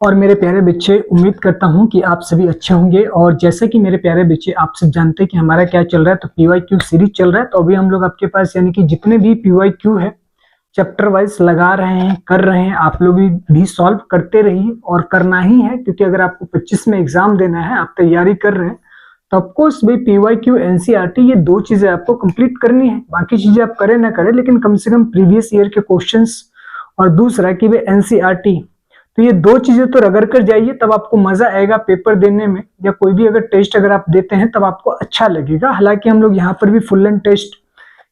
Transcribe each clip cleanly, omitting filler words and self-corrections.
और मेरे प्यारे बच्चे, उम्मीद करता हूं कि आप सभी अच्छे होंगे। और जैसे कि मेरे प्यारे बच्चे, आप सब जानते हैं कि हमारा क्या चल रहा है, तो पीवाईक्यू सीरीज चल रहा है। तो अभी हम लोग आपके पास यानी कि जितने भी पीवाईक्यू है चैप्टर वाइज लगा रहे हैं, कर रहे हैं। आप लोग भी सॉल्व करते रहिए और करना ही है, क्योंकि अगर आपको 25 में एग्जाम देना है, आप तैयारी कर रहे हैं, तो ऑफकोर्स भाई पीवाईक्यू एनसीईआरटी ये दो चीजें आपको कंप्लीट करनी है। बाकी चीजें आप करें ना करें, लेकिन कम से कम प्रीवियस ईयर के क्वेश्चंस और दूसरा कि भाई एनसीईआरटी, तो ये दो चीजें तो रगड़ कर जाइए, तब आपको मजा आएगा पेपर देने में, या कोई भी अगर टेस्ट अगर आप देते हैं तब आपको अच्छा लगेगा। हालांकि हम लोग यहाँ पर भी फुल लेंथ टेस्ट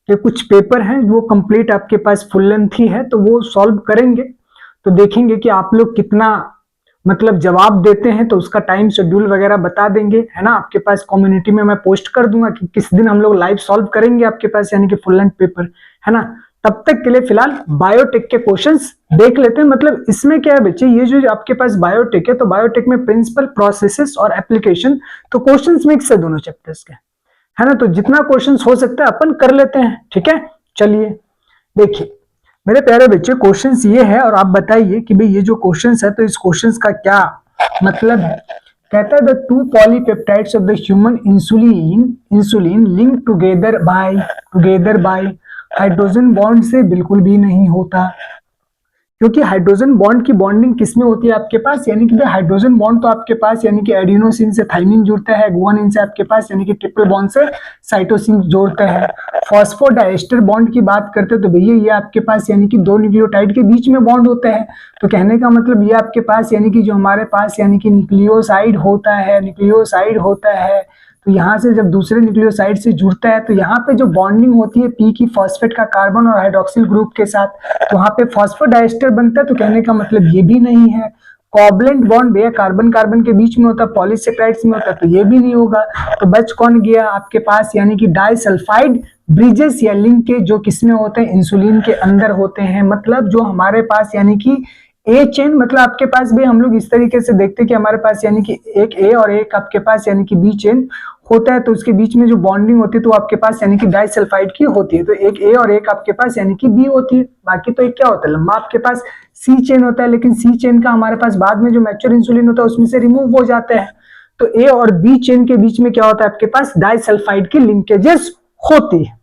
के कुछ पेपर हैं वो कंप्लीट आपके पास फुल लेंथ ही है, तो वो सॉल्व करेंगे। तो देखेंगे कि आप लोग कितना मतलब जवाब देते हैं, तो उसका टाइम शेड्यूल वगैरह बता देंगे, है ना। आपके पास कम्युनिटी में मैं पोस्ट कर दूंगा कि किस दिन हम लोग लाइव सॉल्व करेंगे आपके पास यानी कि फुल लेंथ पेपर, है ना। तब तक के लिए फिलहाल बायोटेक के क्वेश्चंस देख लेते हैं। मतलब इसमें क्या है बच्चे, ये जो आपके पास बायोटेक है, तो बायोटेक में प्रिंसिपल, प्रोसेसेस और एप्लीकेशन, तो क्वेश्चंस मिक्स है दोनों चैप्टर्स के, है ना। तो जितना क्वेश्चंस हो सकता है अपन कर लेते हैं, ठीक है। चलिए देखिए मेरे प्यारे बच्चे, क्वेश्चंस ये है और आप बताइए कि भाई ये जो क्वेश्चंस है, तो इस क्वेश्चंस का क्या मतलब है। कहता है the two polypeptides of the human insulin link together by hydrogen bond से बिल्कुल भी नहीं होता, क्योंकि हाइड्रोजन बॉन्ड की बॉन्डिंग किसमें होती है आपके पास, यानी कि हाइड्रोजन बॉन्ड तो आपके पास यानी कि एडिनोसिन से थाइमिन जुड़ता है, गुआनिन से आपके पास यानी कि ट्रिपल बॉन्ड से साइटोसिन जोड़ता है। फॉस्फोडाइस्टर बॉन्ड की बात करते हैं तो भैया ये आपके पास यानी कि दो न्यूक्लियोटाइड के बीच में बॉन्ड होता है। तो कहने का मतलब ये आपके पास यानी कि जो हमारे पास यानी कि न्यूक्लियोसाइड होता है, तो यहाँ से जब दूसरे न्यूक्लियोसाइड से जुड़ता है, तो यहाँ पे जो बॉन्डिंग होती है पी की फॉस्फेट का कार्बन और हाइड्रोक्सिल ग्रुप के साथ, तो वहाँ पे फॉस्फोडाइस्टर बनता है। तो कहने का मतलब ये भी नहीं है। कोवलेंट बॉन्ड भैया कार्बन कार्बन के बीच में होता है, पॉलीसेक्राइड्स में होता है, तो ये भी नहीं होगा। तो बच कौन गया आपके पास, यानी कि डाइसल्फाइड ब्रिजेस या लिंक के, जो किसमें होते हैं, इंसुलिन के अंदर होते हैं। मतलब जो हमारे पास यानी कि ए चेन, मतलब आपके पास भी हम लोग इस तरीके से देखते हैं कि हमारे पास यानी कि एक ए और एक आपके पास यानी कि बी चेन होता है, तो उसके बीच में जो बॉन्डिंग होती है तो आपके पास यानी कि डाइसल्फाइड की होती है। तो एक ए और एक आपके पास यानी कि बी होती है। बाकी तो एक क्या होता है, लंबा आपके पास सी चेन होता है, लेकिन सी चेन का हमारे पास बाद में जो मैच्योर इंसुलिन होता है उसमें से रिमूव हो जाता है। तो ए और बी चेन के बीच में क्या होता है, आपके पास डाइसल्फाइड की लिंकेजेस होती है।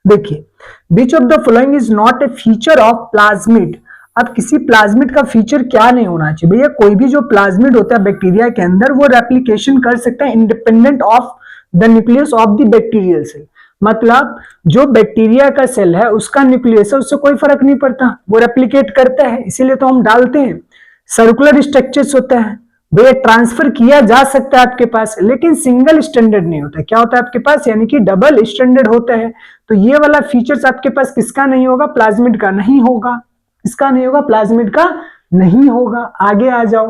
देखिए, which of the following is not a feature of plasmid. अब किसी प्लाज्मिड का फीचर क्या नहीं होना चाहिए भैया, कोई भी जो प्लाज्मिड होता है बैक्टीरिया के अंदर, वो रेप्लिकेशन कर सकता है independent of the nucleus of the bacterial cell. मतलब जो बैक्टीरिया का सेल है उसका न्यूक्लियस है, उससे कोई फर्क नहीं पड़ता, वो रेप्लिकेट करता है, इसीलिए तो हम डालते हैं। सर्कुलर स्ट्रक्चर्स होता है भैया, ट्रांसफर किया जा सकता है आपके पास, लेकिन सिंगल स्टैंडर्ड नहीं होता। क्या होता है आपके पास, यानी कि डबल स्टैंडर्ड होता है। तो ये वाला फीचर्स आपके पास किसका नहीं होगा, प्लाज्मिड का नहीं होगा। इसका नहीं होगा, प्लाज्मिड का नहीं होगा। आगे आ जाओ,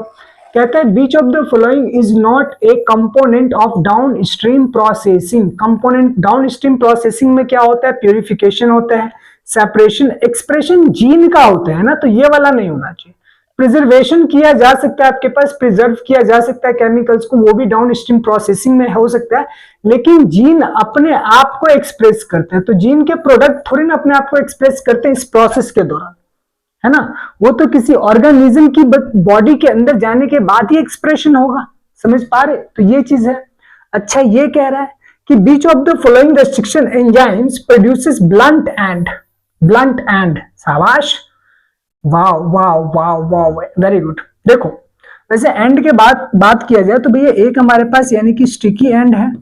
कहता है which of the following is not a component of downstream processing. Component downstream processing में क्या होता है, प्यूरिफिकेशन होता है, सेपरेशन, एक्सप्रेशन जीन का होता है ना, तो ये वाला नहीं होना चाहिए। प्रिजर्वेशन किया जा सकता है आपके पास, प्रिजर्व किया जा सकता है केमिकल्स को, वो भी डाउन स्ट्रीम प्रोसेसिंग में हो सकता है। लेकिन जीन अपने आप को एक्सप्रेस करते हैं, तो जीन के प्रोडक्ट थोड़ी ना अपने आप को एक्सप्रेस करते हैं इस प्रोसेस के दौरान, है ना। वो तो किसी ऑर्गेनिज्म की बॉडी के अंदर जाने के बाद ही एक्सप्रेशन होगा, समझ पा रहे। तो ये चीज है। अच्छा, ये कह रहा है कि which of the following restriction enzymes produces blunt end. शाबाश, वाह वाह वाह वाह, वेरी गुड। देखो, वैसे एंड के बाद बात किया जाए तो भैया एक हमारे पास यानी कि स्टिकी एंड है,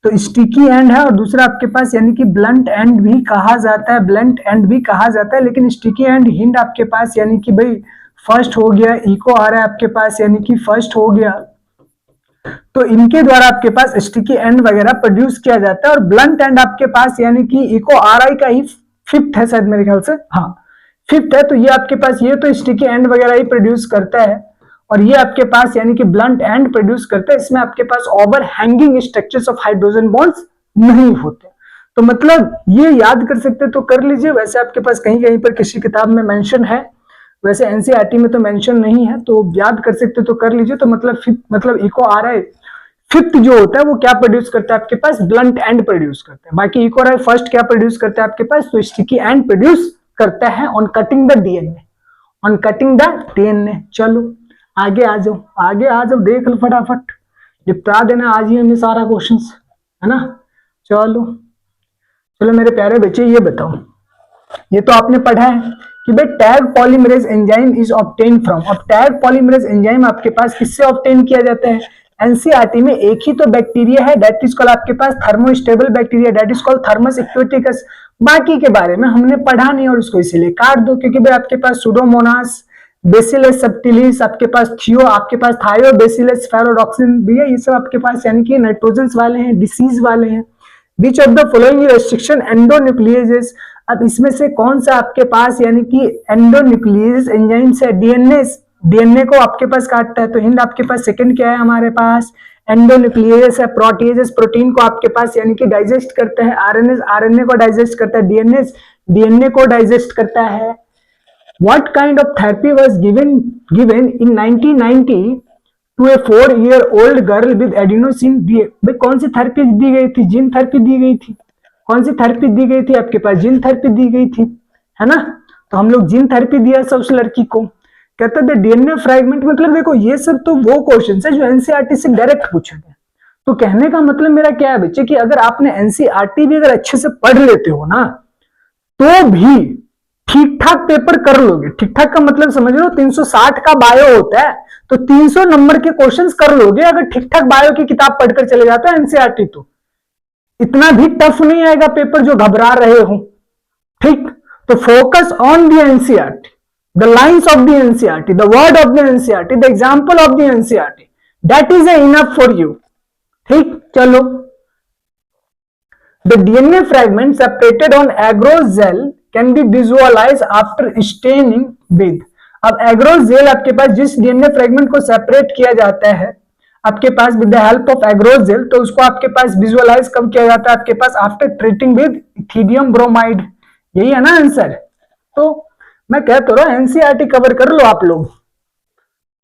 तो स्टिकी एंड है, और दूसरा आपके पास यानी कि ब्लंट एंड भी कहा जाता है, लेकिन स्टिकी एंड हिंड आपके पास यानी कि भाई फर्स्ट हो गया, इको आ रहा है आपके पास यानी कि फर्स्ट हो गया, तो इनके द्वारा आपके पास स्टिकी एंड वगैरह प्रोड्यूस किया जाता है। और ब्लंट एंड आपके पास यानी कि इको आर आई का ही फिफ्थ है शायद, मेरे ख्याल से, हाँ फिफ्थ है। तो ये आपके पास ये तो स्टिकी एंड वगैरह ही प्रोड्यूस करता है, और ये आपके पास यानी कि ब्लंट एंड प्रोड्यूस करता है। इसमें आपके पास overhanging structures of hydrogen bonds नहीं होते। तो मतलब ये याद कर सकते तो कर लीजिए। वैसे आपके पास कहीं कहीं पर किसी किताब में मेंशन है, वैसे एनसीईआरटी में तो मेंशन नहीं है, तो याद कर सकते तो कर लीजिए। तो मतलब फिफ्थ, मतलब इको आ रहा है, फिफ्थ जो होता है वो क्या प्रोड्यूस करता है आपके पास, ब्लंट एंड प्रोड्यूस करता है। बाकी इको आ रहा है फर्स्ट क्या प्रोड्यूस करता है आपके पास, तो स्टिकी एंड प्रोड्यूस करता है ऑन कटिंग द डीएनए, चलो आगे आ जाओ, आगे आ जाओ, देख लो फटाफट, निपटा देना आज ही हमें सारा क्वेश्चंस, है ना। चलो चलो मेरे प्यारे बच्चे, ये बताओ, ये तो आपने पढ़ा है कि भाई tag polymerase enzyme is obtain from. अब टैग पॉलीमरेज एंजाइम आपके पास किससे ऑब्टेन किया जाता है? एनसीईआरटी में एक ही तो बैक्टीरिया है, दैट इज कॉल्ड आपके पास thermostable bacteria, that is called Thermus aquaticus. बाकी के बारे में हमने पढ़ा नहीं और उसको इसीलिए काट दो, क्योंकि भाई आपके पास सुडोमोनास, बेसिलस सबटिलिस, आपके पास थियो, आपके पास थायो बेसिलस फेरोडॉक्सिन, भैया ये सब आपके पास यानी कि नाइट्रोजन वाले हैं, डिसीज वाले हैं। बीच ऑफ द फॉलोइंग रेस्ट्रिक्शन एंडोन्यूक्लियेजेस। अब इसमें से कौन सा आपके पास यानी कि एंडोन्यूक्लियेज एंजाइम से डीएनए, डीएनए को आपके पास काटता है, तो हिंद आपके पास सेकंड क्या है हमारे पास? एंडोन्यूक्लियेज है। प्रोटीजेस प्रोटीन को आपके पास यानी कि डाइजेस्ट करता है। आरएनए आरएनए को डाइजेस्ट करता है। डीएनए डीएनए को डाइजेस्ट करता है। What kind of therapy was given given in 1990 to a 4-year-old girl with adenosine B? भाई कौन सी थेरेपी दी गई थी? जीन थेरेपी दी गई थी। कौन सी थेरेपी दी गई थी आपके पास? जीन थेरेपी दी गई थी, है ना। तो हम लोग जीन थेरेपी दिया सब उस लड़की को। कहते थे डीएनए फ्रेगमेंट, मतलब देखो ये सब तो वो क्वेश्चन है जो एनसीईआरटी से डायरेक्ट पूछे गए। तो कहने का मतलब मेरा क्या है बच्चे कि अगर आपने एनसीईआरटी भी अगर अच्छे से पढ़ लेते हो ना, तो भी ठीक ठाक पेपर कर लोगे। ठीक ठाक का मतलब समझ लो 360 का बायो होता है, तो 300 नंबर के क्वेश्चंस कर लोगे अगर ठीक ठाक बायो की किताब पढ़कर चले जाते हो एनसीईआरटी। तो इतना भी टफ नहीं आएगा पेपर जो घबरा रहे हो, ठीक। तो focus on the NCERT, the lines of the NCERT, the word of the NCERT, the example of the NCERT, that is enough for you, ठीक। चलो, the DNA fragment separated on agarose gel can be visualise after staining with. अब agarose gel आपके पास जिस DNA fragment को separate किया जाता है आपके पास with the help of agarose gel, तो उसको आपके पास विजुअलाइज कब किया जाता है? आपके पास after treating with ethidium bromide. यही है ना आंसर। तो मैं कह तो रहा हूं एनसीईआरटी कवर कर लो आप लोग।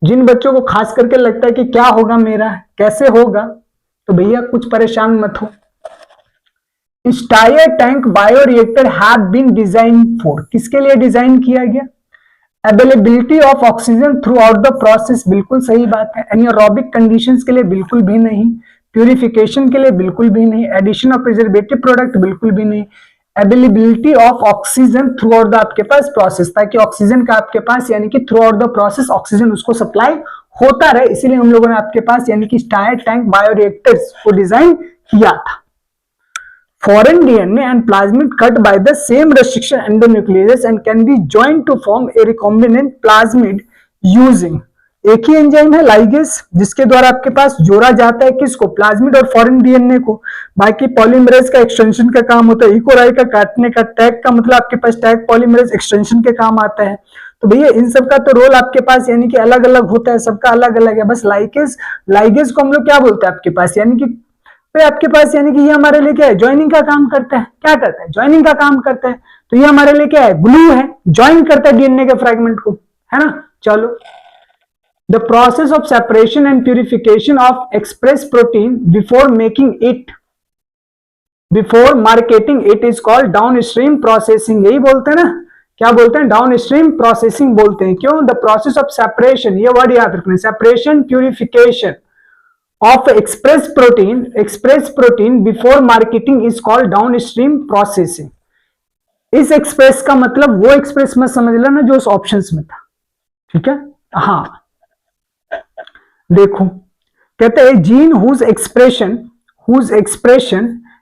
जिन बच्चों को खास करके लगता है कि क्या होगा मेरा, कैसे होगा, तो भैया कुछ परेशान मत हो। Stirred tank bioreactor have been design for, किसके लिए डिजाइन किया गया? Availability of oxygen throughout the process, बिल्कुल सही बात है। एनिरोबिक कंडीशंस के लिए बिल्कुल भी नहीं। प्यूरिफिकेशन के लिए बिल्कुल भी नहीं। एडिशन ऑफ प्रिजर्वेटिव प्रोडक्ट बिल्कुल भी नहीं। Availability of oxygen throughout the आपके पास प्रोसेस, ताकि ऑक्सीजन का आपके पास यानी कि through out the process oxygen उसको सप्लाई होता रहे, इसीलिए हम लोगों ने आपके पास यानी कि स्टायर टैंक बायोरिएक्टर्स को डिजाइन किया था। Foreign DNA and plasmid cut by the same restriction endonucleases and can be joined to form a recombinant plasmid using, एक ही एंजाइम है लाइगेज, जिसके द्वारा आपके पास जोड़ा जाता है किसको? प्लाज्मिड और फॉरेन डीएनए को। बाकी पॉलीमरेज का एक्सटेंशन का काम होता है, इकोराई का काटने का, टैग का मतलब आपके पास टैग पॉलीमरेज एक्सटेंशन के काम आता है। तो भैया इन सब का तो रोल आपके पास यानी कि अलग अलग होता है, सबका अलग अलग है। बस लाइगेज, लाइगेज को हम लोग क्या बोलते हैं आपके पास यानी कि आपके पास यानी कि ये हमारे लिए क्या है? ज्वाइनिंग का काम करता है। क्या करता है? ज्वाइनिंग का काम करता है। तो ये हमारे लिए क्या है? ग्लू है, ज्वाइन करता है डीएनए के फ्रेगमेंट को, है ना। चलो, the process of separation and purification of express protein before making it, before marketing it is called down stream processing. यही बोलते हैं ना, क्या बोलते हैं? डाउन स्ट्रीम प्रोसेसिंग बोलते हैं। क्यों? द प्रोसेस ऑफ सेपरेशन, ये वर्ड याद रखना, separation purification of express protein before marketing is called downstream processing। इस एक्सप्रेस का मतलब वो एक्सप्रेस में समझ लेना जो उस ऑप्शंस में था, ठीक है। हाँ देखो, कहते हैं gene whose expression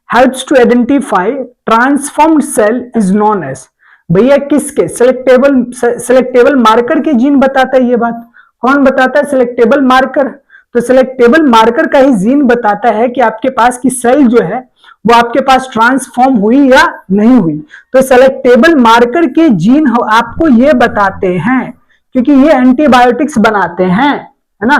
helps to identify transformed cell is known as, भैया किसके? सिलेक्टेबल मार्कर के जीन बताता है। ये बात कौन बताता है? Selectable marker. तो सिलेक्टेबल मार्कर का ही जीन बताता है कि आपके पास की सेल जो है वो आपके पास ट्रांसफॉर्म हुई या नहीं हुई। तो सिलेक्टेबल मार्कर के जीन आपको ये बताते हैं, क्योंकि ये एंटीबायोटिक्स बनाते हैं, है ना।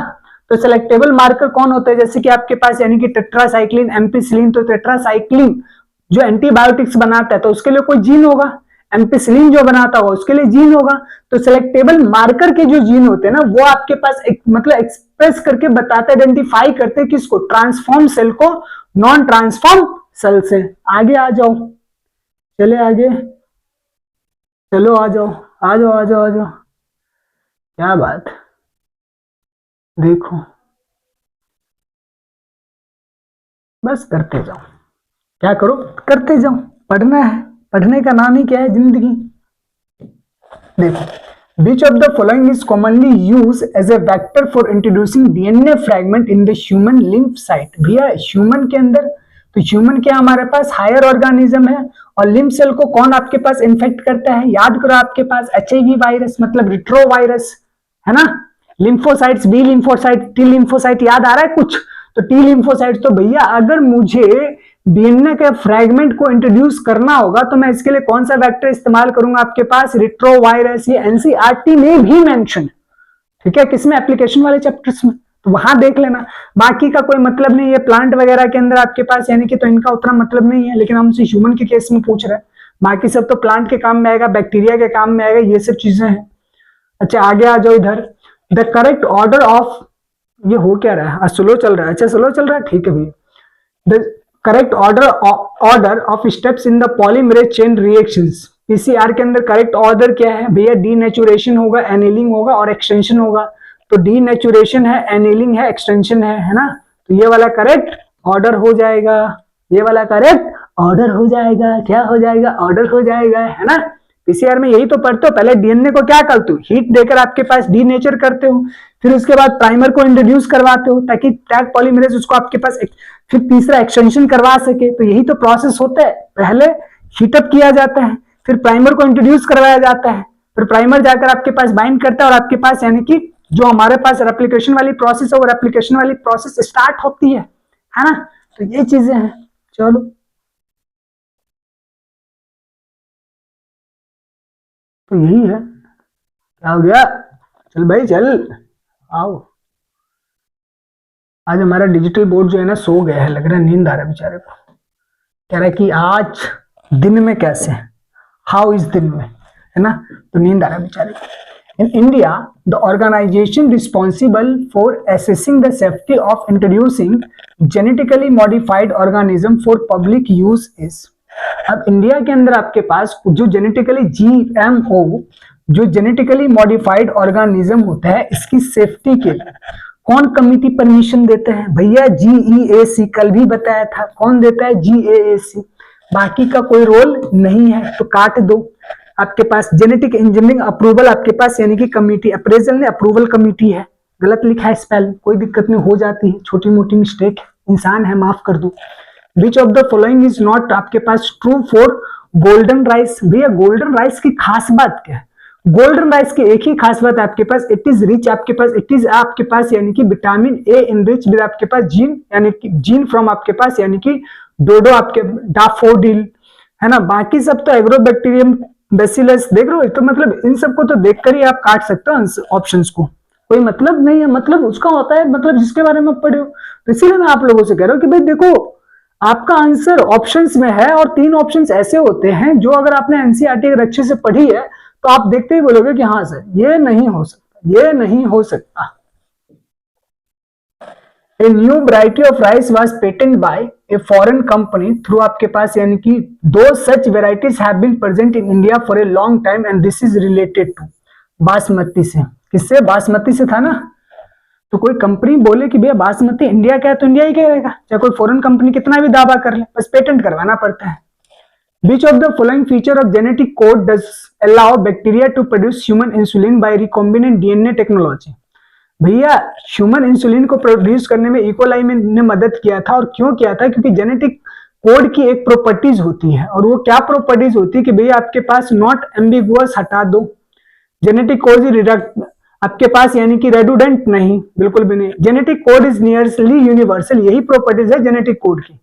तो सिलेक्टेबल मार्कर कौन होता है? जैसे कि आपके पास यानी कि टेट्रासाइक्लिन, एम्पिसिलिन। तो टेट्रासाइक्लिन जो एंटीबायोटिक्स बनाता है तो उसके लिए कोई जीन होगा, एम्पिसिलिन जो बनाता होगा उसके लिए जीन होगा। तो सिलेक्टेबल मार्कर के जो जीन होते हैं ना वो आपके पास मतलब एक्सप्रेस करके बताते, आइडेंटिफाई करते किसको? ट्रांसफॉर्म सेल को नॉन ट्रांसफॉर्म सेल से। आगे आ जाओ, चले आगे, चलो आ जाओ आ जाओ आ जाओ आ जाओ, क्या बात। देखो, बस करते जाओ, क्या करो, करते जाओ, पढ़ना है, पढ़ने का नाम ही क्या है, जिंदगी। देखो, which of the following is commonly used as a vector for introducing DNA fragment in the human lymph site? भैया ह्यूमन के अंदर, तो ह्यूमन क्या हमारे पास हायर ऑर्गेनिज्म है, और लिम्फ सेल को कौन आपके पास इन्फेक्ट करता है, याद करो, आपके पास HIV वायरस मतलब रिट्रोवायरस है ना, lymphocytes, B lymphocyte, T lymphocyte, याद आ रहा है कुछ, तो टी लिम्फोसाइट। तो भैया अगर मुझे डीएनए के फ्रेगमेंट को इंट्रोड्यूस करना होगा तो मैं इसके लिए कौन सा वेक्टर इस्तेमाल करूंगा, आपके पास रिट्रोवायरस, ये एनसीईआरटी में भी मेंशन, ठीक है, किसमें, एप्लीकेशन वाले चैप्टर्स में, तो वहां देख लेना। बाकी का कोई मतलब नहीं है, प्लांट वगैरह के अंदर आपके पास यानी कि तो इनका उतना मतलब नहीं है, लेकिन हमसे ह्यूमन के केस में पूछ रहे हैं, बाकी सब तो प्लांट के काम में आएगा, बैक्टीरिया के काम में आएगा, ये सब चीजें हैं। अच्छा आगे आ जाओ इधर, द करेक्ट ऑर्डर ऑफ, ये हो क्या रहा है, स्लो चल रहा है, अच्छा स्लो चल रहा है, ठीक है भैया। The correct order of steps in the polymerase chain reactions, PCR के अंदर करेक्ट ऑर्डर क्या है भैया, डीनेचुरेशन होगा, एनिलिंग होगा और एक्सटेंशन होगा। तो डीनेचुरेशन है, एनिलिंग है, एक्सटेंशन है ना, तो ये वाला करेक्ट ऑर्डर हो जाएगा, ये वाला करेक्ट ऑर्डर हो जाएगा, क्या हो जाएगा, ऑर्डर हो जाएगा, है ना। पीसीआर में यही तो पढ़ते हो, पहले डीएनए को क्या करते हो, हीट देकर आपके पास डीनेचर करते हो, फिर उसके बाद प्राइमर को इंट्रोड्यूस करवाते हो ताकि टैग पॉलीमरेज उसको आपके पास फिर तीसरा एक्सटेंशन करवा सके। तो यही तो प्रोसेस होता है, पहले हीटअप किया जाता है, फिर प्राइमर को इंट्रोड्यूस करवाया जाता है, फिर प्राइमर जाकर आपके पास बाइंड करता है और आपके पास यानी कि जो हमारे पास रेप्लिकेशन वाली प्रोसेस है वो रेप्लिकेशन वाली प्रोसेस स्टार्ट होती है ना। तो ये चीजें हैं, चलो तो यही है, क्या हो गया, चल भाई चल आओ। आज हमारा डिजिटल बोर्ड जो है ना सो गया है, लग रहा है नींद आ रहा है बेचारे को, कह रहा है कि आज दिन में कैसे, हाउ इज दिन में, है ना, तो नींद आ रहा है बेचारे को। In India, the organization responsible for assessing the safety of introducing genetically modified organism for public use is, अब इंडिया के अंदर आपके पास जो जेनेटिकली GMO, जो जेनेटिकली मॉडिफाइड ऑर्गेनिज्म होता है, इसकी सेफ्टी के लिए कौन कमिटी परमिशन देते हैं भैया, GEAC, कल भी बताया था, कौन देता है, GAAC, बाकी का कोई रोल नहीं है, तो काट दो। आपके पास जेनेटिक इंजीनियरिंग अप्रूवल आपके पास यानी कि कमिटी, अप्रेजल ने अप्रूवल कमिटी है, गलत लिखा है स्पेल, कोई दिक्कत नहीं, हो जाती है, छोटी मोटी मिस्टेक, इंसान है, माफ कर दो। विच of the following is not आपके पास ट्रू फॉर गोल्डन राइस, भैया गोल्डन राइस की खास बात क्या है, गोल्डन राइस की एक ही खास बात आपके पास, इट इज रिच, आपके पास इट इज आपके पास यानी कि विटामिन ए इनरिच विद आपके पास जीन, यानी कि जीन फ्रॉम आपके पास यानी कि डोडो, आपके डाफोडिल, है ना, बाकी सब तो एग्रोबैक्टीरियम बेसिलस देख रहे हो, तो मतलब इन सबको तो देखकर ही आप काट सकते हो ऑप्शंस को, कोई मतलब नहीं है, मतलब उसका होता है मतलब जिसके बारे में पढ़े हो। तो इसीलिए मैं आप लोगों से कह रहा हूं कि भाई देखो आपका आंसर ऑप्शंस में है, और 3 ऑप्शंस ऐसे होते हैं जो अगर आपने एनसीईआरटी अगर अच्छे से पढ़ी है तो आप देखते ही बोलोगे कि हाँ सर ये नहीं हो सकता, ये नहीं हो सकता। A new variety of rice was patented by a foreign company through आपके पास यानी कि 2 such varieties have been present in India for a long time and this is related to basmati से, किससे, बासमती से था ना। तो कोई कंपनी बोले कि भैया बासमती इंडिया का है तो इंडिया ही कहेगा, चाहे कोई फॉरेन कंपनी कितना भी दावा कर ले, बस पेटेंट करवाना पड़ता है। Which of the following feature of genetic code does allow bacteria to produce human insulin by recombinant DNA technology? भैया ह्यूमन इंसुलिन को प्रोड्यूस करने में इकोलाई ने मदद किया था, और क्यों किया था, क्योंकि जेनेटिक कोड की एक प्रॉपर्टीज होती है, और वो क्या प्रॉपर्टीज होती है कि भैया आपके पास नॉट एम्बिगुअस हटा दो, जेनेटिक कोड रिडक्ट आपके पास यानी कि रेडुडेंट नहीं, बिल्कुल भी नहीं, genetic code is nearly universal, यही प्रॉपर्टीज है जेनेटिक कोड की।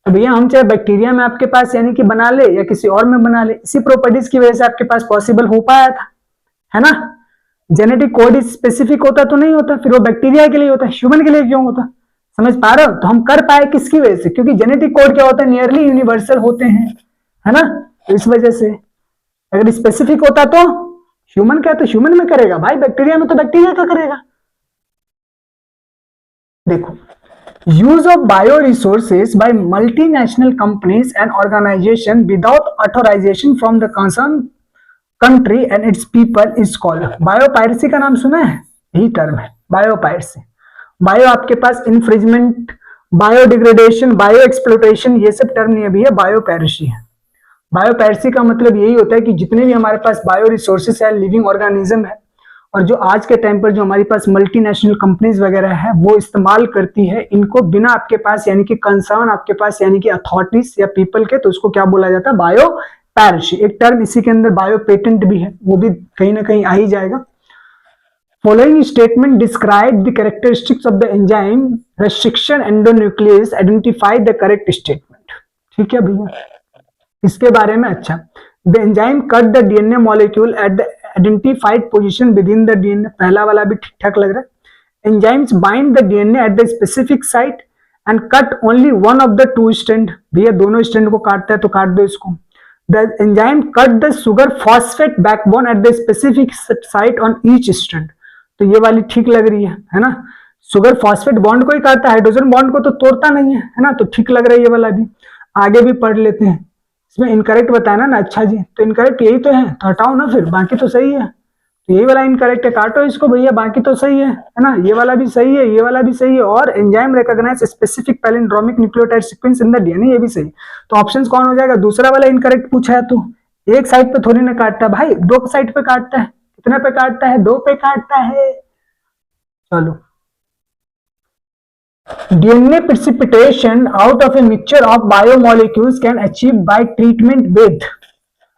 तो भैया हम चाहे बैक्टीरिया में आपके पास यानी कि बना ले या किसी और में बना ले, इसी प्रॉपर्टीज की वजह से आपके पास पॉसिबल हो पाया था, है ना। जेनेटिक कोड स्पेसिफिक होता तो नहीं होता, फिर वो बैक्टीरिया के लिए होता, ह्यूमन के लिए क्यों होता, समझ पा रहे हो। तो हम कर पाए किसकी वजह से, क्योंकि जेनेटिक कोड क्या होता है, नियरली यूनिवर्सल होते हैं, है ना, तो इस वजह से। अगर स्पेसिफिक होता तो ह्यूमन क्या, तो ह्यूमन में करेगा भाई, बैक्टीरिया में तो बैक्टीरिया का करेगा। देखो, use of bio resources by multinational companies and organisation without authorisation from the concern country and its people is called, biopiracy का नाम सुना है, यही टर्म है बायोपायरेसी। बायो आपके पास इन्फ्रिजमेंट, बायोडिग्रेडेशन, बायो एक्सप्लोटेशन, ये सब टर्म नहीं है भैया, बायोपेरिसी है। बायोपेरिसी का मतलब यही होता है कि जितने भी हमारे पास बायो रिसोर्सेस है, लिविंग ऑर्गेनिज्म है, और जो आज के टाइम पर जो हमारे पास मल्टीनेशनल कंपनीज वगैरह है वो इस्तेमाल करती है इनको बिना आपके पास यानी कि कंसर्न आपके पास यानी कि अथॉरिटीज या पीपल के, तो उसको क्या बोला जाता है, बायोपेरिसी। एक टर्म इसी के अंदर बायो पेटेंट भी है, वो भी कहीं ना कहीं आ ही जाएगा। Following statement describe the characteristics of the enzyme restriction endonuclease, identify the correct statement। ठीक है भैया, इसके बारे में अच्छा, the enzyme cut the DNA molecule at the identified position within the DNA, पहला वाला भी ठीक ठाक लग रहा है। Enzymes bind the DNA at the specific site and cut only one of the two strand, भैया दोनों स्ट्रैंड को काटता है तो काट दो इसको। The enzyme cut the sugar phosphate backbone at the specific site on each strand, तो ये वाली ठीक लग रही है ना, सुगर फॉस्फेट बॉन्ड को ही काटता है, हाइड्रोजन बॉन्ड को तो तोड़ता नहीं है ना, तो ठीक लग रहा है ये वाला भी। आगे भी पढ़ लेते हैं, इसमें इनकरेक्ट बताना ना, अच्छा जी तो इनकरेक्ट यही तो है, तो हटाओ ना फिर, बाकी तो सही है, तो यही वाला इनकरेक्ट है, काटो इसको भैया, बाकी तो सही है ना, ये वाला भी सही है, ये वाला भी सही है, और enzyme recognise specific palindromic nucleotide sequence in the DNA, ये भी सही। तो ऑप्शन कौन हो जाएगा, दूसरा वाला इनकरेक्ट पूछा है, तो एक साइड पे थोड़ी ना काटता है भाई, दो साइड पे काटता है, कितने पे काटता है, दो पे काटता है। चलो, DNA precipitation out of a mixture of biomolecules can achieve by treatment with,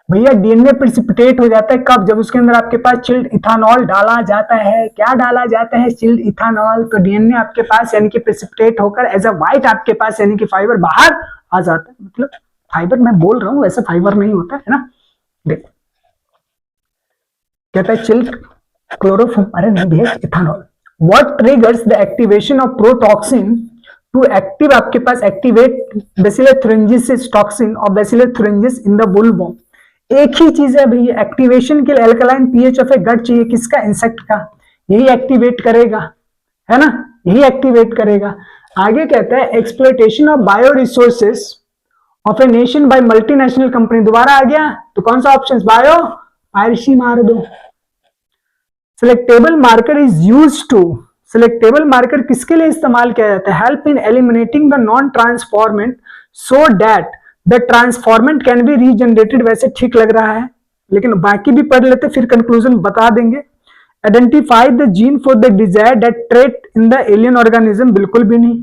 भैया डीएनए प्रिसिपिटेट हो जाता है कब, जब उसके अंदर आपके पास चिल्ड इथानॉल डाला जाता है। क्या डाला जाता है, चिल्ड इथानॉल। तो डीएनए आपके पास यानी कि प्रिसिपिटेट होकर एज अ व्हाइट आपके पास यानी कि फाइबर बाहर आ जाता है, मतलब फाइबर मैं बोल रहा हूं वैसे फाइबर नहीं होता है ना। देखो कहता है चिल्ड क्लोरोफॉर्म, अरे नहीं भैया ethanol. What triggers the activation of protoxin to active आपके पास activate bacillus thuringiensis toxin और bacillus thuringiensis in the bulbum। एक ही चीज है भैया, एक्टिवेशन के लिए अल्कलाइन पीएच ऑफ ए गट चाहिए, किसका, इंसेक्ट का, यही एक्टिवेट करेगा है ना, यही एक्टिवेट करेगा। आगे कहता है exploitation of bio resources of a nation by multinational company, दोबारा आ गया तो कौन सा ऑप्शन, बायो पायरेसी मार दो। Selectable marker is use to, selectable marker किसके लिए इस्तेमाल किया जाता है, help in eliminating the non transformant so that the transformant can be regenerated, वैसे ठीक लग रहा है लेकिन बाकी भी पढ़ लेते फिर कंक्लूजन बता देंगे। Identify the gene for the desire that trait in the alien organism, बिल्कुल भी नहीं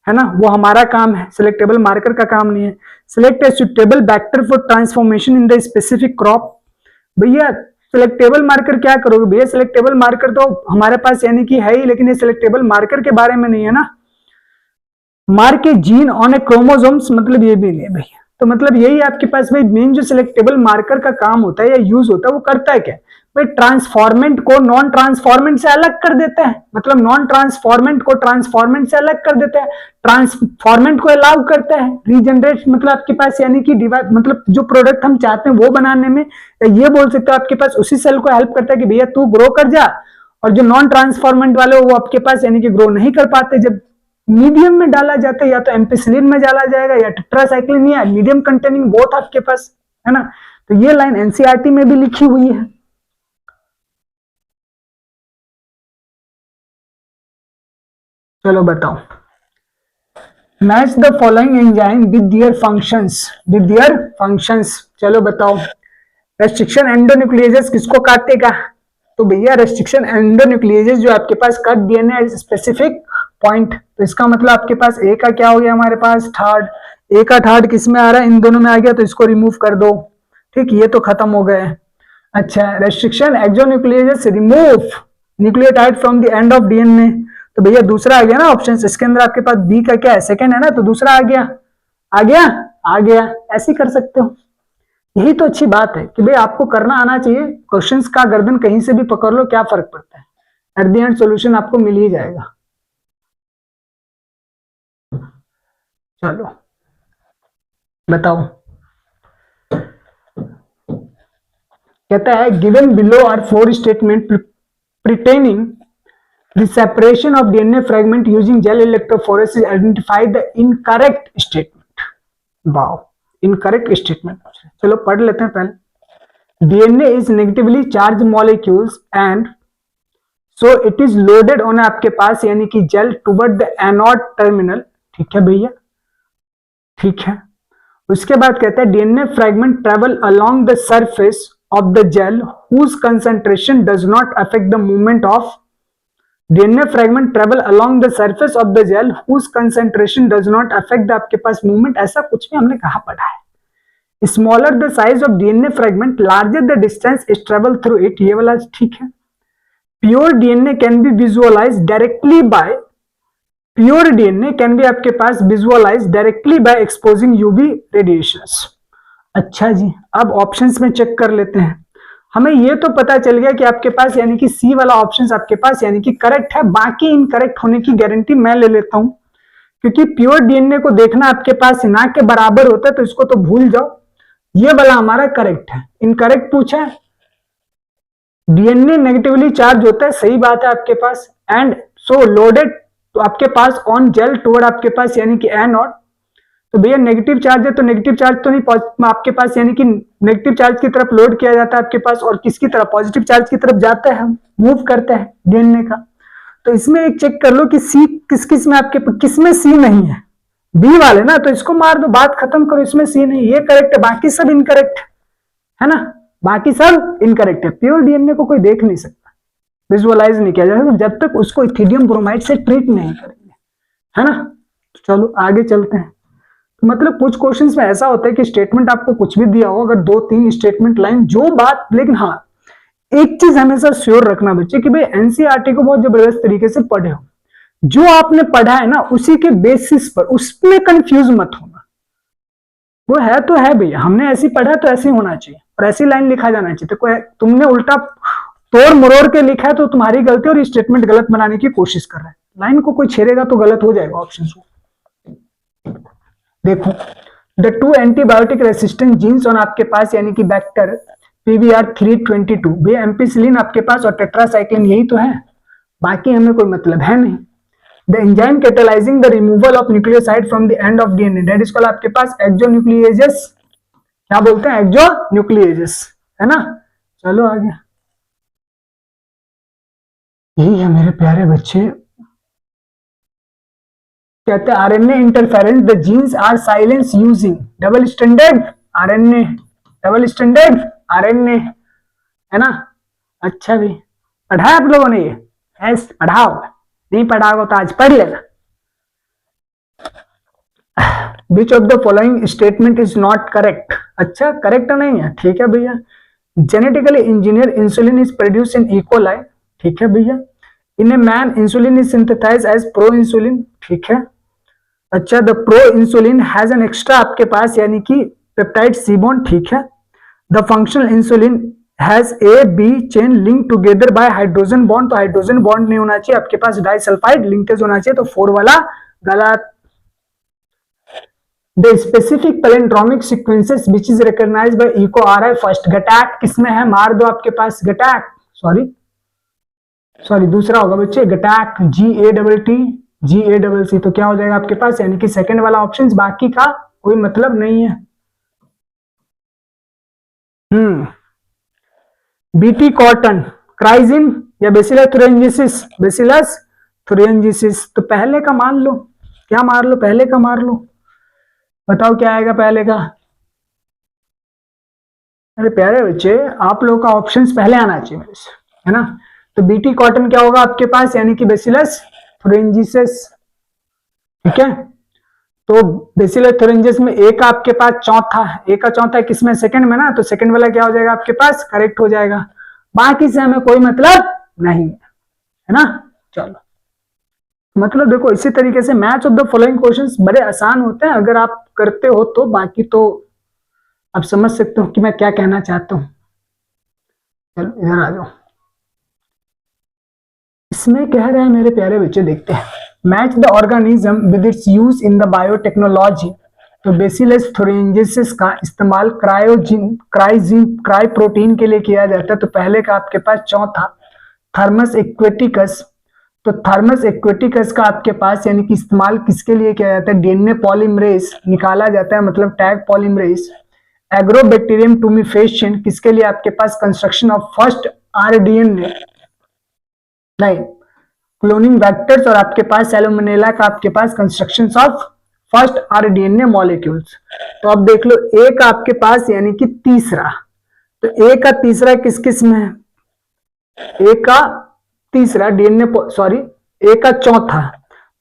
है ना, वो हमारा काम है, सिलेक्टेबल मार्कर का काम नहीं है। Select a suitable vector for transformation in the specific crop, भैया सिलेक्टेबल मार्कर क्या करोगे भैया, सिलेक्टेबल मार्कर तो हमारे पास यानी कि है ही, लेकिन ये सिलेक्टेबल मार्कर के बारे में नहीं है ना। Mark A gene on A chromosomes, मतलब ये भी नहीं है भैया, तो मतलब यही आपके पास भाई मेन जो सिलेक्टेबल मार्कर का काम होता है या यूज होता है वो करता है क्या भाई, ट्रांसफॉर्मेंट को नॉन ट्रांसफॉर्मेंट से अलग कर देता है, मतलब नॉन ट्रांसफॉर्मेंट को ट्रांसफॉर्मेंट से अलग कर देता है, ट्रांसफॉर्मेंट को अलाउ करता है, रीजनरेट मतलब आपके पास यानी कि डिवाइड मतलब जो प्रोडक्ट हम चाहते हैं वो बनाने में, ये बोल सकते हो आपके पास उसी सेल को हेल्प करता है कि भैया तू ग्रो कर जा, और जो नॉन ट्रांसफॉर्मेंट वाले वो आपके पास यानी कि ग्रो नहीं कर पाते, जब मीडियम में डाला जाता है या तो एम्पिसिलिन में डाला जाएगा या टेट्रासाइक्लिन या मीडियम कंटेनिंग बोथ आपके पास है ना। तो ये लाइन एनसीईआरटी में भी लिखी हुई है। चलो बताओ, match the following enzyme with their functions, with their functions. चलो बताओ, रेस्ट्रिक्शन एंडोन्यूक्लिएजेस किसको काटेगा, तो भैया रेस्ट्रिक्शन एंडोन्यूक्लिएजेस जो आपके पास कट डीएनए स्पेसिफिक पॉइंट, तो इसका मतलब आपके पास ए का क्या हो गया हमारे पास थर्ड, ए का थर्ड किस में आ रहा है, इन दोनों में आ गया, तो इसको रिमूव कर दो, ठीक, ये तो खत्म हो गए। अच्छा, restriction exonucleases remove nucleotide from the end of DNA, तो भैया दूसरा आ गया ना ऑप्शन, इसके अंदर आपके पास बी का क्या है, सेकंड है ना, तो दूसरा आ गया, आ गया, आ गया, ऐसे कर सकते हो। यही तो अच्छी बात है कि भाई आपको करना आना चाहिए, क्वेश्चंस का गर्दन कहीं से भी पकड़ लो, क्या फर्क पड़ता है, एट द एंड सॉल्यूशन आपको मिल ही जाएगा। चलो बताओ, कहता है given below are 4 statement pertaining the separation of DNA fragment using gel electrophoresis, identify the incorrect statement। Wow, incorrect statement. चलो पढ़ लेते हैं पहले। DNA is negatively charge molecules and so it is loaded on आपके पास यानी कि gel toward the anode terminal. ठीक है भैया, ठीक है। उसके बाद कहते हैं DNA fragment travel along the surface of the gel whose concentration does not affect the movement of DNA fragment travel along the surface of the gel whose concentration does not affect the आपके पास movement. ऐसा कुछ भी हमने कहा पढ़ा है। Smaller the size of DNA fragment larger the distance is travel through it, ये वाला ठीक है। Pure DNA can be visualise directly by pure DNA can be आपके पास visualise directly by exposing UV radiations. अच्छा जी, अब ऑप्शंस में चेक कर लेते हैं। हमें ये तो पता चल गया कि आपके पास यानी कि सी वाला ऑप्शन आपके पास यानी कि करेक्ट है। बाकी इनकरेक्ट होने की गारंटी मैं ले लेता हूं, क्योंकि प्योर डीएनए को देखना आपके पास ना के बराबर होता है, तो इसको तो भूल जाओ। ये वाला हमारा करेक्ट है। इनकरेक्ट पूछा है, डीएनए नेगेटिवली चार्ज होता है, सही बात है आपके पास। एंड सो लोडेड तो आपके पास ऑन जेल टुवर्ड आपके पास यानी कि एनोड, तो भैया नेगेटिव चार्ज है तो नेगेटिव चार्ज तो नहीं आपके पास यानी कि नेगेटिव चार्ज की तरफ लोड किया जाता है आपके पास, और किसकी तरफ, पॉजिटिव चार्ज की तरफ जाता है, हम मूव करते हैं डीएनए का। तो इसमें एक चेक कर लो कि सी किस किस में आपके किस में सी नहीं है, बी वाले ना, तो इसको मार दो, बात खत्म करो। इसमें सी नहीं, ये करेक्ट है, बाकी सब इनकरेक्ट है ना, बाकी सब इनकरेक्ट है। प्योर डीएनए को कोई देख नहीं सकता, विजुअलाइज नहीं किया जाता जब तक उसको इथिडियम ब्रोमाइड से ट्रीट नहीं करेंगे, है ना। तो चलो आगे चलते हैं। तो मतलब कुछ क्वेश्चंस में ऐसा होता है कि स्टेटमेंट आपको कुछ भी दिया हो, अगर 2-3 स्टेटमेंट लाइन जो बात, लेकिन हाँ एक चीज हमेशा श्योर रखना बच्चे कि भाई एनसीईआरटी को बहुत जबरदस्त तरीके से पढ़े हो, जो आपने पढ़ा है ना उसी के बेसिस पर, उसमें कंफ्यूज मत होना। वो है तो है भैया, हमने ऐसी पढ़ा तो ऐसे होना चाहिए और ऐसी लाइन लिखा जाना चाहिए। तो कोई तुमने उल्टा तोड़ मरोड़ के लिखा है तो तुम्हारी गलती, और स्टेटमेंट गलत बनाने की कोशिश कर रहा है। लाइन को कोई छेड़ेगा तो गलत हो जाएगा ऑप्शन को। देखो, the 2 antibiotic resistant genes on आपके पास यानी कि वेक्टर PBR322, वे एम्पिसिलिन आपके पास और टेट्रासाइक्लिन, यही तो है, बाकी हमें कोई मतलब है नहीं। The enzyme catalysing the removal of nucleoside from the end of DNA, that is called आपके पास एक्सोन्यूक्लिएजेस। क्या बोलते हैं, एक्सोन्यूक्लिएजेस, है ना। चलो आगे, यही है मेरे प्यारे बच्चे। कहते हैं RNA interference the genes are silence using double standard RNA, double standard RNA, है ना। अच्छा भी पढ़ा है आप लोगों ने, ये यस पढ़ाओ, नहीं पढ़ाओ तो आज पढ़ लेना। Which of the following statement is not correct. अच्छा करेक्ट नहीं है, ठीक है भैया। Genetically engineer insulin is produce in E coli, ठीक है भैया। In a man insulin is synthesise as proinsulin, ठीक है। अच्छा, the proinsulin has an extra आपके पास यानी कि पेप्टाइड सी बॉन्ड, ठीक है। The functional insulin has A B chain link together by hydrogen bond, तो हाइड्रोजन बॉन्ड नहीं होना चाहिए आपके पास, डाइसल्फाइड लिंकेज होना चाहिए, तो 4 वाला गलत। The specific palindromic sequences which is recognised by Eco RI first, गटैक किसमें है, मार दो आपके पास, गटैक सॉरी दूसरा होगा बच्चे, गटैक GATT तो क्या हो जाएगा आपके पास यानी कि सेकंड वाला ऑप्शन, बाकी का कोई मतलब नहीं है। बीटी कॉटन, क्राइजिन या बेसिलस थुरिंजिसिस, बेसिलस थुरिंजिसिस, तो पहले का मान लो, क्या मार लो, पहले का मार लो, बताओ क्या आएगा पहले का। अरे प्यारे बच्चे आप लोगों का ऑप्शंस पहले आना चाहिए मेरे से, है ना। तो बीटी कॉटन क्या होगा आपके पास यानी कि बेसिलस थुरिंजिसिस, ठीक है। तो बेसिलस थुरिंजिसिस में ए का आपके पास चौथा, ए का चौथा किसमें, सेकंड में ना, तो सेकंड वाला क्या हो जाएगा आपके पास, करेक्ट हो जाएगा। बाकी से हमें कोई मतलब नहीं है ना। चलो मतलब देखो इसी तरीके से match of the following questions बड़े आसान होते हैं अगर आप करते हो तो, बाकी तो आप समझ सकते हो कि मैं क्या कहना चाहता हूं। चलो इधर आ जाओ, इसमें कह रहे हैं मेरे प्यारे बच्चे, देखते हैं। Match the organism with its use in the biotechnology, तो बेसिलस थुरिंजिसिस का इस्तेमाल क्राई प्रोटीन के लिए किया जाता है, तो पहले का आपके पास चौथा। थर्मस एक्वेटिकस, तो थर्मस एक्वेटिकस का आपके पास यानी कि इस्तेमाल किसके लिए किया जाता है, डीएनए पॉलीमरेज निकाला जाता है, मतलब टैग पॉलीमरेज। एग्रोबैक्टीरियम टूमिफेशन किसके लिए आपके पास, कंस्ट्रक्शन ऑफ फर्स्ट आरडीएनए, नहीं, क्लोनिंग वेक्टर्स और आपके पास सैल्मोनेला का आपके पास construction of first rDNA molecules. तो अब देख लो ए का आपके पास यानी कि तीसरा, तो ए का तीसरा किस किस में है, ए का तीसरा डीएनए सॉरी ए का चौथा,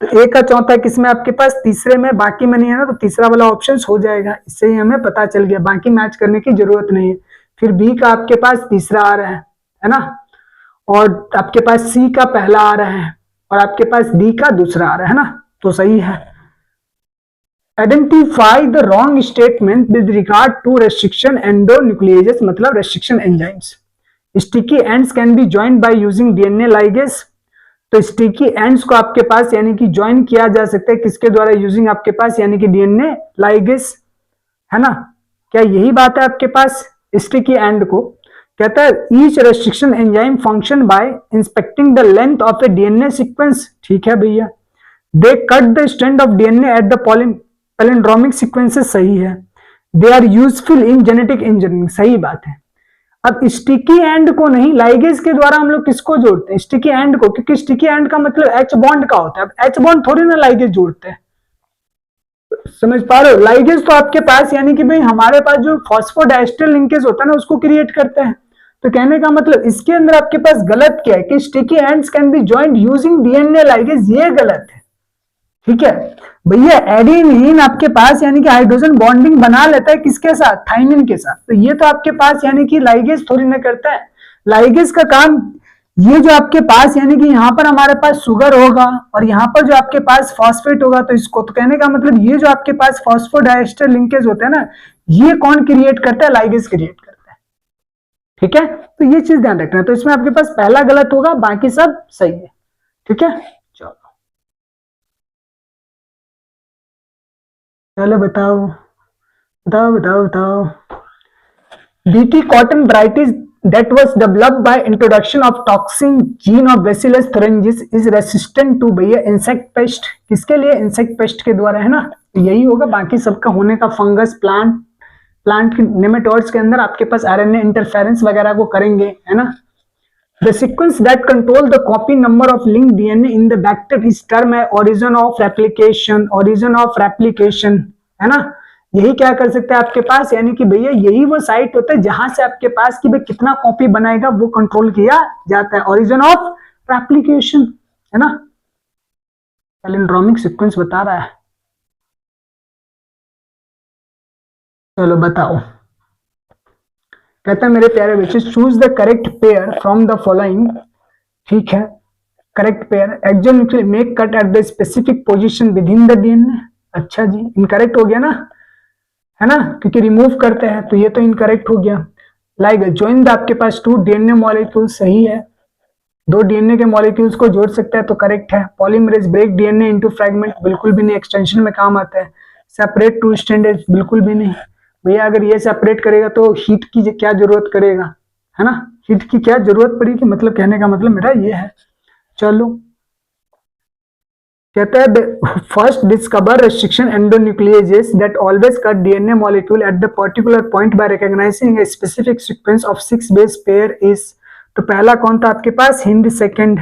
तो ए का चौथा किसमें आपके पास तीसरे में, बाकी में नहीं है ना, तो तीसरा वाला ऑप्शन हो जाएगा। इससे ही हमें पता चल गया, बाकी मैच करने की जरूरत नहीं है। फिर बी का आपके पास तीसरा आ रहा है ना, और आपके पास सी का पहला आ रहा है और आपके पास डी का दूसरा आ रहा है ना, तो सही है। Identify the wrong statement with regard to restriction endonucleases, मतलब restriction enzymes. Sticky ends can be joined by using DNA ligase, तो स्टिकी एंड्स को आपके पास यानी कि ज्वाइन किया जा सकता है किसके द्वारा, यूजिंग आपके पास यानी कि डीएनए लाइगेज, है ना। क्या यही बात है आपके पास स्टिकी एंड को, कहता है each restriction enzyme function by inspecting the length of a DNA sequence, ठीक है भैया। They cut the strand of DNA at the palindromic sequences, सही है। They are useful in genetic engineering, सही बात है। अब स्टिकी एंड को नहीं, लाइगेज के द्वारा हम लोग किसको जोड़ते हैं, स्टिकी एंड को, क्योंकि स्टिकी एंड का मतलब एच बॉन्ड का होता है। अब एच बॉन्ड थोड़ी ना लाइगेज जोड़ते हैं, समझ पा रहे हो। लाइगेज तो आपके पास यानी कि भाई हमारे पास जो फॉस्फोडाइस्टर लिंकेज होता है ना उसको क्रिएट करते हैं। तो कहने का मतलब इसके अंदर आपके पास गलत क्या है कि sticky ends can B joined using DNA ligase, ये गलत है, ठीक है भैया। एडेनिन आपके पास यानी कि हाइड्रोजन बॉन्डिंग बना लेता है किसके साथ, थाइमिन के साथ, तो ये तो आपके पास यानी कि लाइगेज थोड़ी ना करता है। लाइगेज का काम ये जो आपके पास यानी कि यहाँ पर हमारे पास शुगर होगा और यहाँ पर जो आपके पास फॉस्फेट होगा, तो इसको, तो कहने का मतलब ये जो आपके पास फॉस्फोडाइस्टर लिंकेज होता है ना, ये कौन क्रिएट करता है, लाइगेज क्रिएट करता है, ठीक है। तो ये चीज ध्यान रखना, तो इसमें आपके पास पहला गलत होगा, बाकी सब सही है, ठीक है। चलो चलो बताओ बताओ बताओ बताओ। BT cotton varieties that was developed by introduction of toxin gene of Bacillus thuringiensis is resistant to भैया insect pest, किसके लिए, insect pest के द्वारा, है ना। यही होगा, बाकी सबका होने का फंगस, प्लांट के नेमेटोड्स के अंदर आपके पास आरएनए इंटरफेरेंस वगैरह को करेंगे, है ना। The sequence that control the copy number of linked DNA in the vector is termed origin of replication, origin of replication, है ना। यही क्या कर सकते हैं आपके पास, यानी कि भैया यही वो साइट होता है जहां से आपके पास कि भाई कितना कॉपी बनाएगा वो कंट्रोल किया जाता है, ओरिजिन ऑफ रेप्लिकेशन, है ना। पैलिंड्रोमिक सीक्वेंस बता रहा है, चलो बताओ। कहता है मेरे प्यारे बच्चे, choose the correct pair from the following, ठीक है। Correct pair, exonuclear make cut at the specific position within the DNA, अच्छा जी इनकरेक्ट हो गया ना, है ना, क्योंकि रिमूव करते हैं, तो ये तो इनकरेक्ट हो गया। लाइक ज्वाइन द आपके पास 2 डीएनए मॉलिक्यूल, सही है, 2 डीएनए के मॉलिक्यूल्स को जोड़ सकता है, तो करेक्ट है। Polymerase break DNA into fragment, बिल्कुल भी नहीं, एक्सटेंशन में काम आता है। सेपरेट 2 स्ट्रैंडेड, बिल्कुल भी नहीं भैया, अगर ये सेपरेट करेगा तो हीट की क्या जरूरत करेगा, है ना, हीट की क्या जरूरत पड़ेगी, मतलब कहने का मतलब मेरा ये है। चलो कहता है first discover restriction endonucleases that always cut DNA molecule at the particular point by recognising a specific sequence of 6 base pair is, तो पहला कौन था आपके पास, हिंड सेकंड,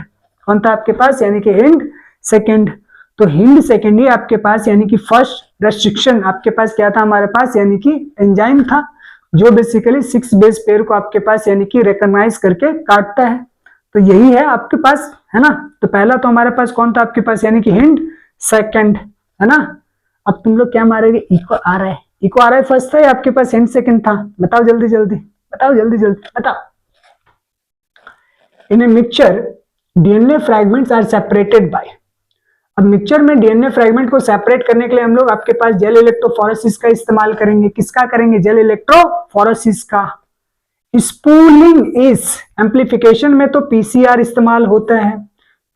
कौन था आपके पास, यानी कि हिंड सेकंड, तो हिंड सेकंड ही आपके पास यानी कि फर्स्ट रेस्ट्रिक्शन आपके पास क्या था हमारे पास, यानी कि एंजाइम था जो बेसिकली 6 बेस पेयर को आपके पास यानी कि रिकॉग्नाइज करके काटता है, तो यही है आपके पास, है ना। तो पहला तो हमारे पास कौन था आपके पास, यानी कि हिंड सेकंड, है ना। अब तुम लोग क्या मारेंगे, इको आ रहा है, इको आ रहा है, फर्स्ट था या आपके पास हिंड सेकंड था, बताओ जल्दी जल्दी, बताओ जल्दी जल्दी बताओ। In a mixture DNA fragments are separated by, अब मिक्सचर में डीएनए फ्रैगमेंट को सेपरेट करने के लिए हम लोग आपके पास जेल इलेक्ट्रोफोरेसिस का इस्तेमाल करेंगे, किसका करेंगे, जेल इलेक्ट्रोफोरेसिस का। स्पूलिंग इज, एम्प्लीफिकेशन में तो पीसीआर इस्तेमाल होता है।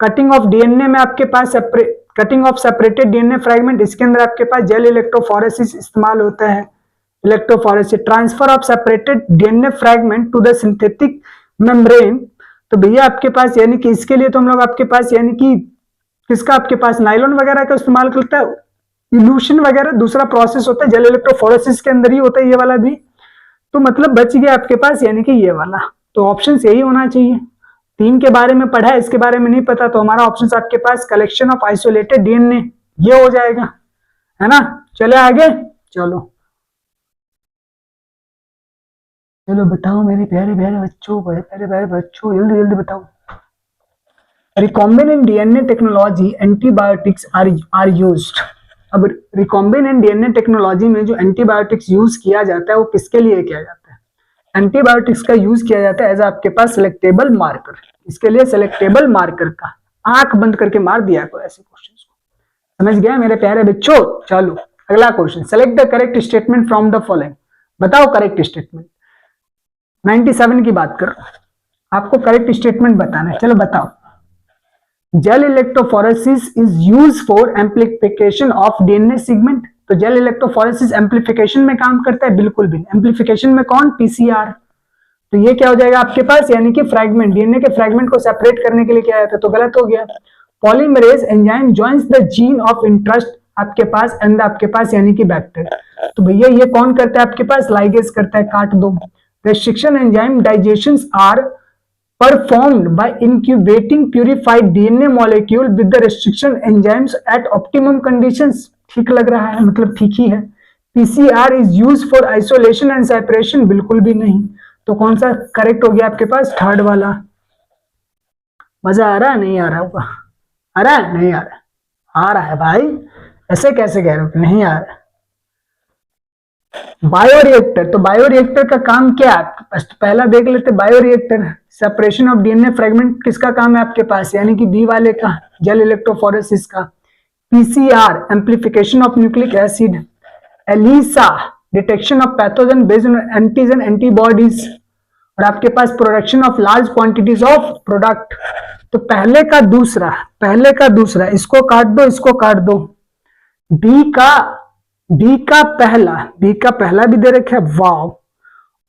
कटिंग ऑफ डीएनए में आपके पास cutting of separated DNA fragment, इसके अंदर आपके पास जेल इलेक्ट्रोफोरेसिस इस्तेमाल होता है, electrophoresis. Transfer of separated DNA fragment to the synthetic membrane, तो भैया आपके पास यानी कि इसके लिए तो हम लोग आपके पास यानी कि किसका आपके पास नायलॉन वगैरह का इस्तेमाल करता है, इल्यूशन वगैरह दूसरा प्रोसेस होता है, जेल इलेक्ट्रोफोरेसिस के अंदर ही होता है ये वाला भी, तो मतलब बच गया आपके पास यानी कि ये वाला, तो ऑप्शन यही होना चाहिए। 3 के बारे में पढ़ा है, इसके बारे में नहीं पता, तो हमारा ऑप्शन आपके पास कलेक्शन ऑफ आइसोलेटेड डीएनए ये हो जाएगा, है ना। चले आगे, चलो चलो बताओ मेरे प्यारे प्यारे बच्चों, बड़े प्यारे प्यारे बच्चों, जल्दी जल्दी बताओ। Recombinant DNA technology antibiotics are used. अब रिकॉम्बिनेंट डीएनए टेक्नोलॉजी में जो एंटीबायोटिक्स यूज किया जाता है वो किसके लिए किया जाता है? एंटीबायोटिक्स का यूज किया जाता है एज आपके पास सिलेक्टेबल मार्कर। इसके लिए सिलेक्टेबल मार्कर का आंख बंद करके मार दिया करो ऐसे क्वेश्चन को, समझ गया मेरे प्यारे बच्चों। चलो अगला question, select the correct statement from the following. बताओ करेक्ट स्टेटमेंट। 97 की बात करो, आपको करेक्ट स्टेटमेंट बताना है। चलो बताओ। Gel electrophoresis is use for amplification of DNA segment. तो जेल इलेक्ट्रोफोरेसिस एम्प्लीफिकेशन में काम करता है? बिल्कुल भी। एम्प्लीफिकेशन में कौन? पीसीआर। तो ये क्या हो जाएगा आपके पास, यानी कि फ्रैगमेंट, डीएनए के फ्रैगमेंट को सेपरेट करने के लिए क्या आता है, तो गलत हो गया। Polymerase enzyme joins the gene of interest आपके पास एंड आपके पास यानी कि वेक्टर। तो भैया ये कौन करता है आपके पास? लाइगेज करता है, काट दो। Restriction enzyme digestions are performed by incubating purified DNA molecule with the restriction enzymes at optimum conditions। ठीक लग रहा है, मतलब ठीक ही है। PCR is used for isolation and separation। बिल्कुल भी नहीं। तो कौन सा करेक्ट हो गया आपके पास? थर्ड वाला। मजा आ रहा है? नहीं आ रहा होगा? आ रहा है? नहीं आ रहा? आ रहा है भाई, ऐसे कैसे कह रहे हो नहीं आ रहा? बायोरिएक्टर, तो बायोरिएक्टर का काम क्या है? पहला देख लेते, bioreactor separation of DNA fragment किसका काम है आपके पास, यानी कि बी वाले का, जेल इलेक्ट्रोफोरेसिस का। PCR amplification of nucleic acid. ELISA detection of pathogen based on antigen antibodies. और आपके पास production of large quantities of product. तो पहले का दूसरा, इसको काट दो, इसको काट दो। बी का पहला भी दे रखा है, वाव।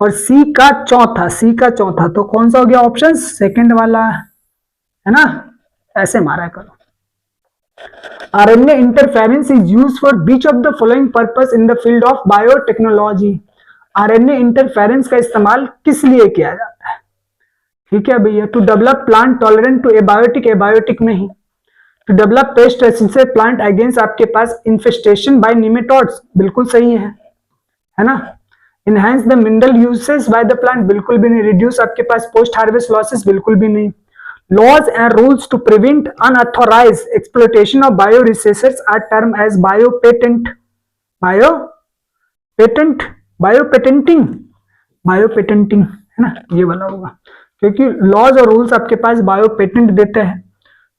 और सी का चौथा, तो कौन सा हो गया ऑप्शन? सेकंड वाला, है ना। ऐसे मारा करो। RNA interference is used for beach of the following purpose in the field of biotechnology. RNA interference का इस्तेमाल किस लिए किया जाता है? ठीक है भैया, to develop plant tolerant to abiotic नहीं। To develop pest resistant plant against आपके पास इन्फेस्टेशन बाय निमेटोड्स, बिल्कुल सही है ना। Enhance the mineral usage by the plant, बिल्कुल भी नहीं। रिड्यूस आपके पास पोस्ट हार्वेस्ट लॉसेस, बिल्कुल भी नहीं। Laws and rules to prevent unauthorised exploitation of bio resources are term as biopatenting, है ना, ये वाला होगा। क्योंकि लॉज और रूल्स आपके पास बायोपेटेंट देते हैं,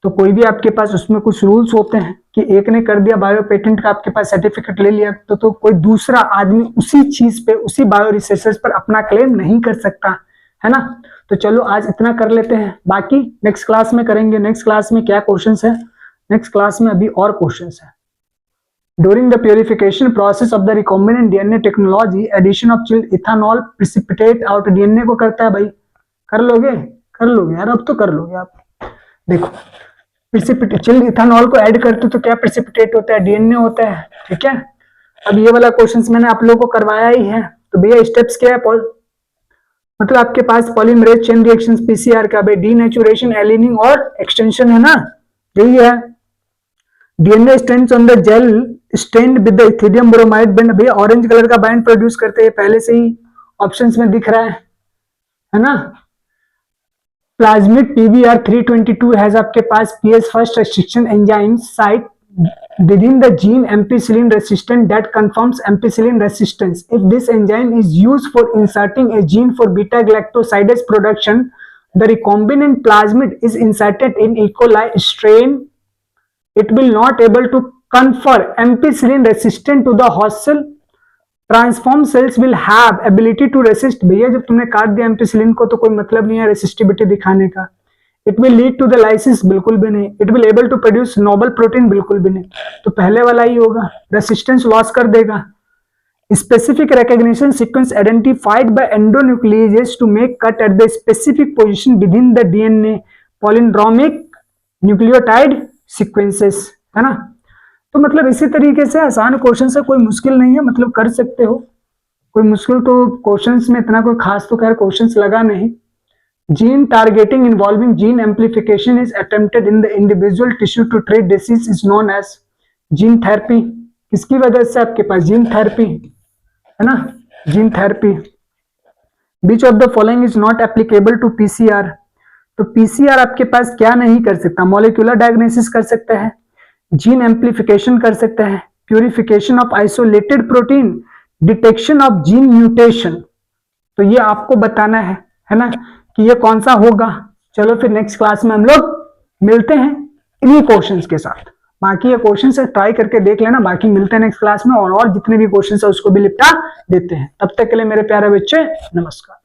तो कोई भी आपके पास उसमें कुछ रूल्स होते हैं कि एक ने कर दिया बायो पेटेंट का, आपके पास सर्टिफिकेट ले लिया, तो कोई दूसरा आदमी उसी चीज पे, उसी बायो रिसोर्सेज पर अपना क्लेम नहीं कर सकता, है ना। तो चलो आज इतना कर लेते हैं, बाकी नेक्स्ट क्लास में करेंगे। नेक्स्ट क्लास में क्या क्वेश्चंस है? नेक्स्ट क्लास में अभी और क्वेश्चंस है। During the purification process of the recombinant DNA technology, addition of chilled ethanol precipitate out DNA को करता है। भाई कर लोगे यार, अब तो कर लोगे आप। देखो चिल्ड इथानॉल को ऐड करते तो क्या प्रेसिपिटेट होता है? डीएनए होता है, ठीक है। अब ये वाला क्वेश्चंस मैंने आप लोगों को करवाया ही है। तो भैया स्टेप्स क्या है? मतलब आपके पास पॉलीमरेज चेन रिएक्शंस पीसीआर का, भाई डीनेचुरेशन, एलिनिंग और एक्सटेंशन, है ना, यही है। DNA strands on the gel stained with the ethidium bromide band, भैया ऑरेंज कलर का बैंड प्रोड्यूस करते हैं, पहले से ही ऑप्शंस में दिख रहा है ना। प्लाज्मिड PBr 322 हैज आपके पास PS first restriction enzyme site within the gene ampicillin resistant that confirms ampicillin resistance. If this enzyme is used for inserting a gene for beta galactosidase production, the recombinant plasmid is inserted in E. coli strain. It will not able to confer ampicillin resistant to the host cell. Transform cells will have ability to resist. भैया जब तुमने काट दिया ampicillin को तो कोई मतलब नहीं है रेसिस्टिविटी दिखाने का। It will lead to the lysis, बिल्कुल भी नहीं। It will able to produce noble protein, बिल्कुल भी नहीं। तो पहले वाला ही होगा, रेसिस्टेंस लॉस कर देगा। Specific recognition sequence identified by endonucleases to make cut at the specific position within the DNA, palindromic nucleotide sequences, है ना। तो मतलब इसी तरीके से आसान क्वेश्चन है, कोई मुश्किल नहीं है, मतलब कर सकते हो। कोई मुश्किल तो क्वेश्चंस में इतना कोई खास तो खैर क्वेश्चंस लगा नहीं, gene targeting involving gene amplification is attempted in the individual tissue to treat disease is known as gene therapy. किसकी वजह से आपके पास जीन थेरेपी है ना, gene therapy. Which of the following is not applicable to PCR. तो PCR आपके पास क्या नहीं कर सकता, मॉलिक्यूलर डायग्नोसिस कर सकता है, जीन एम्पलीफिकेशन कर सकता है, purification of isolated protein, detection of gene mutation. तो ये आपको बताना है ना कि ये कौन सा होगा। चलो फिर नेक्स्ट क्लास में हम लोग मिलते हैं इन्हीं क्वेश्चंस के साथ। बाकी ये क्वेश्चन से ट्राई करके देख लेना, बाकी मिलते हैं नेक्स्ट क्लास में और जितने भी क्वेश्चन है उसको भी निपटा देते हैं। तब तक के लिए मेरे प्यारे बच्चे नमस्कार।